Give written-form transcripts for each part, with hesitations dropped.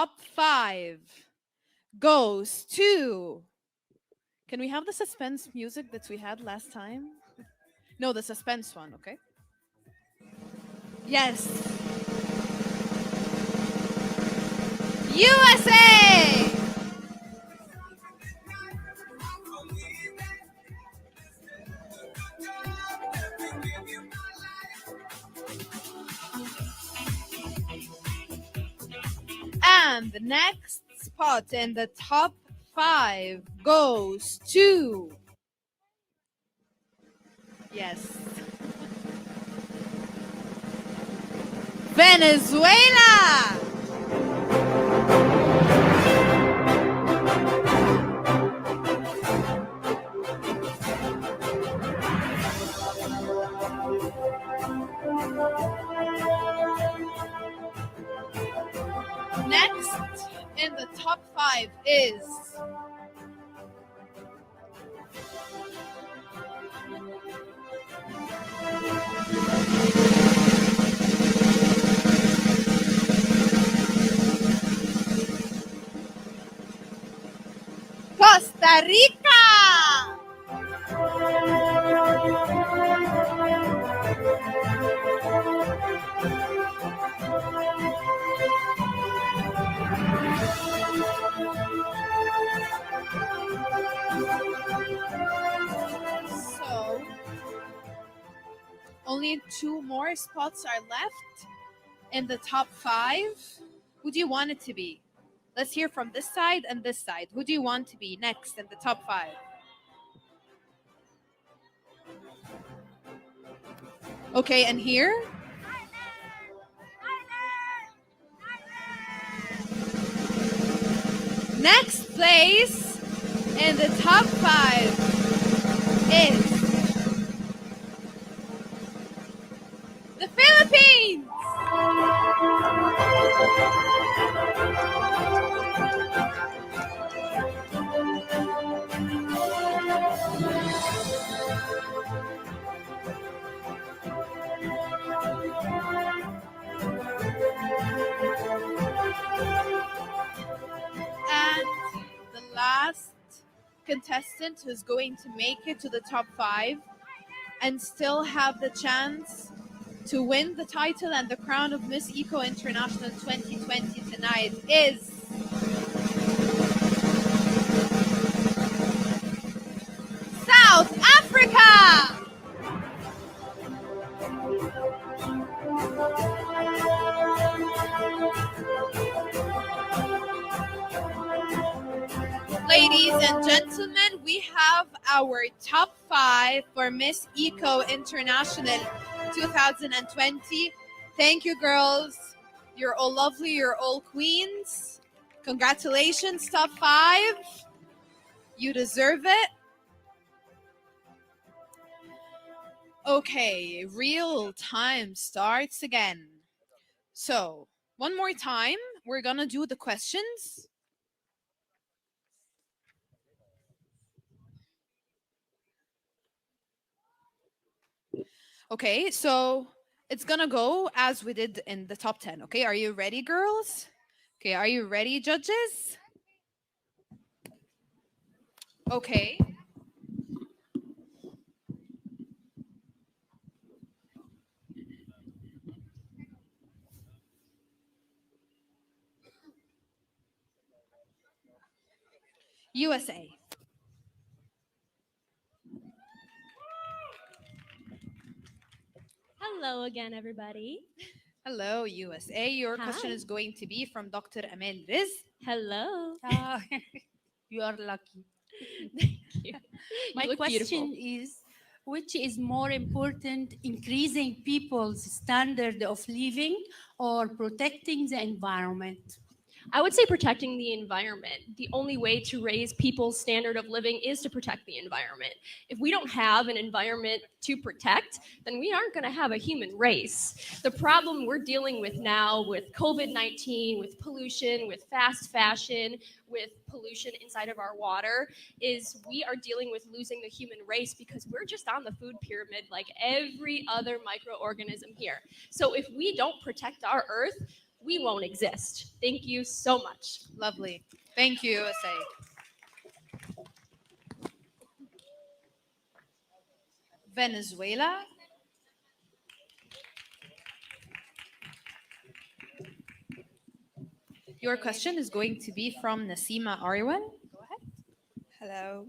top five goes to. Can we have the suspense music that we had last time? No, the suspense one, okay? Yes. USA! And the next spot in the top five goes to. Yes. Venezuela! Next in the top five is. Costa Rica! So, only two more spots are left in the top five. Who do you want it to be? Let's hear from this side and this side. Who do you want to be next in the top five? Okay, and here? Next place in the top five is the Philippines! And the last contestant who's going to make it to the top five and still have the chance to win the title and the crown of Miss Eco International 2020 tonight is South Africa! Ladies and gentlemen, we have our top five for Miss Eco International 2020. Thank you, girls. You're all lovely. You're all queens. Congratulations, top five. You deserve it. Okay, real time starts again. So, one more time, we're gonna do the questions. Okay, so it's gonna go as we did in the top 10. Okay, are you ready, girls? Okay, are you ready, judges? Okay. USA. Hello again, everybody. Hello, USA. Your question Hi. is going to be from Dr. Amel Riz. Hello. Ah, you are lucky. Thank you. My You look question beautiful. is, which is more important, increasing people's standard of living or protecting the environment? I would say protecting the environment. The only way to raise people's standard of living is to protect the environment. If we don't have an environment to protect, then we aren't going to have a human race. The problem we're dealing with now with COVID 19, with pollution, with fast fashion, with pollution inside of our water is we are dealing with losing the human race because we're just on the food pyramid like every other microorganism here. So if we don't protect our earth, we won't exist. Thank you so much. Lovely. Thank you, USA. Venezuela. Your question is going to be from Nasima Ariwan. Go ahead. Hello.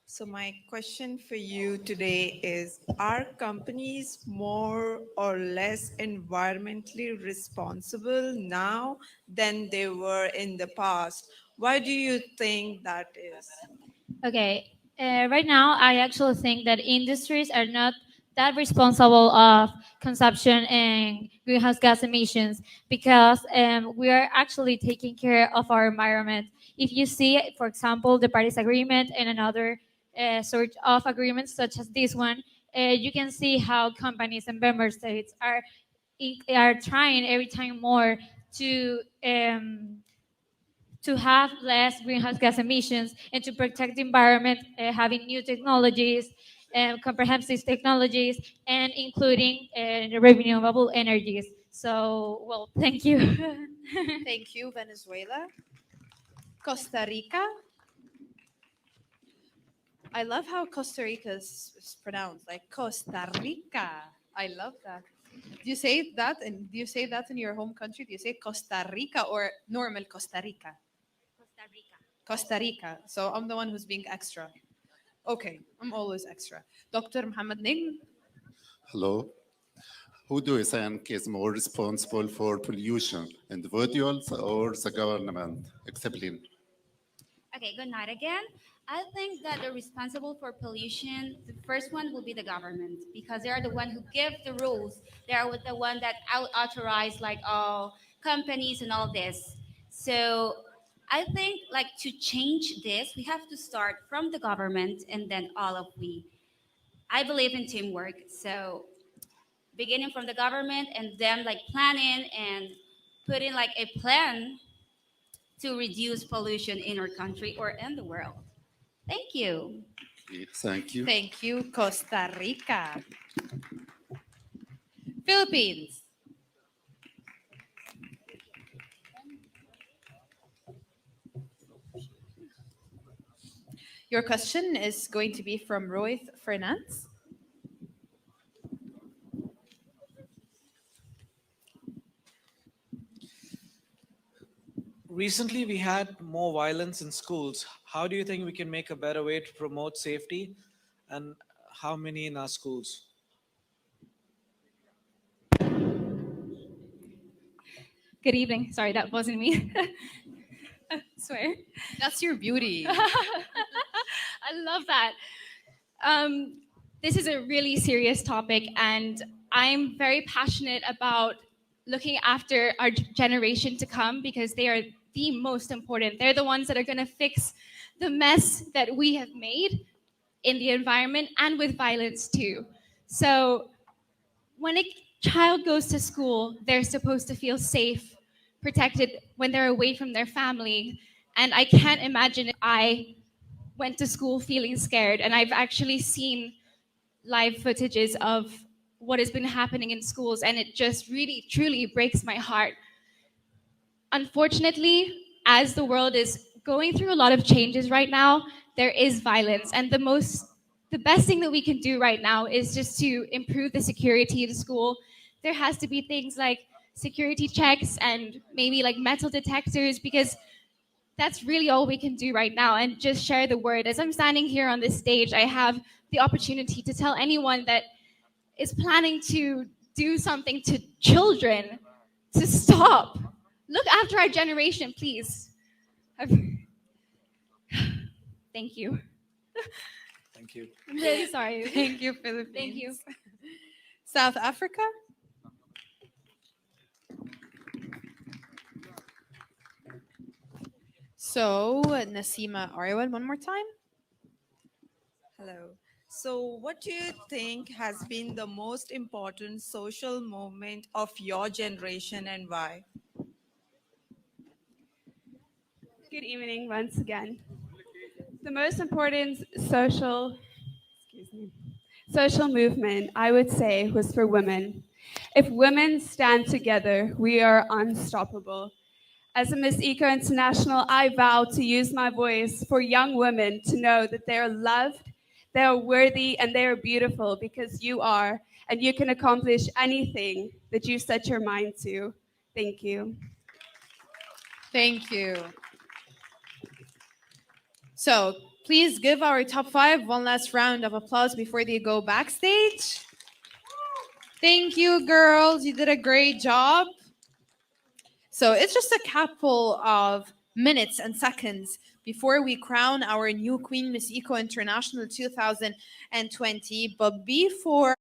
So, my question for you today is: are companies more or less environmentally responsible now than they were in the past? Why do you think that is? Okay, right now I actually think that industries are not that responsible of consumption and greenhouse gas emissions because we are actually taking care of our environment. If you see, for example, the Paris Agreement and another sort of agreements such as this one, you can see how companies and member states are trying every time more to have less greenhouse gas emissions and to protect the environment, having new technologies, comprehensive technologies, and including renewable energies. So, well, thank you. Thank you, Venezuela. Costa Rica. I love how Costa Rica is pronounced, like Costa Rica. I love that. Do you say that? And do you say that in your home country? Do you say Costa Rica or normal Costa Rica? Costa Rica. Costa Rica. So I'm the one who's being extra. Okay, I'm always extra. Dr. Muhammad Ning. Hello. Who do you think is more responsible for pollution, individuals or the government? Explain. Okay, good night again. I think that the responsible for pollution, the first one will be the government because they are the one who give the rules. They are the one that authorize like all companies and all this. So I think like to change this, we have to start from the government and then all of we. I believe in teamwork. So beginning from the government and then like planning and putting like a plan to reduce pollution in our country or in the world. Thank you. Thank you. Thank you, Costa Rica. Philippines. Your question is going to be from Rohit Fernandez. Recently, we had more violence in schools. How do you think we can make a better way to promote safety, and how many in our schools? Good evening. Sorry, that wasn't me. Swear. That's your beauty. I love that. This is a really serious topic, and I'm very passionate about looking after our generation to come because they are the most important. They're the ones that are going to fix the mess that we have made in the environment and with violence too. So when a child goes to school, they're supposed to feel safe, protected when they're away from their family. And I can't imagine if I went to school feeling scared. And I've actually seen live footages of what has been happening in schools, and it just really, truly breaks my heart. Unfortunately, as the world is going through a lot of changes right now, there is violence. And the best thing that we can do right now is just to improve the security in school. There has to be things like security checks and maybe like metal detectors because that's really all we can do right now, and just share the word. As I'm standing here on this stage, I have the opportunity to tell anyone that is planning to do something to children to stop. Look after our generation, please. Thank you. Thank you. I'm really sorry. Thank you, Philippines. Thank you. South Africa. So, Nasima Ariwan, one more time. Hello. So, what do you think has been the most important social movement of your generation and why? Good evening once again. The most important social movement I would say was for women. If women stand together, we are unstoppable. As a Miss Eco International, I vow to use my voice for young women to know that they are loved, they are worthy, and they are beautiful because you are, and you can accomplish anything that you set your mind to. Thank you. Thank you. So please give our top 5 one last round of applause before they go backstage. Thank you, girls. You did a great job. So it's just a couple of minutes and seconds before we crown our new Queen Miss Eco International 2020. But before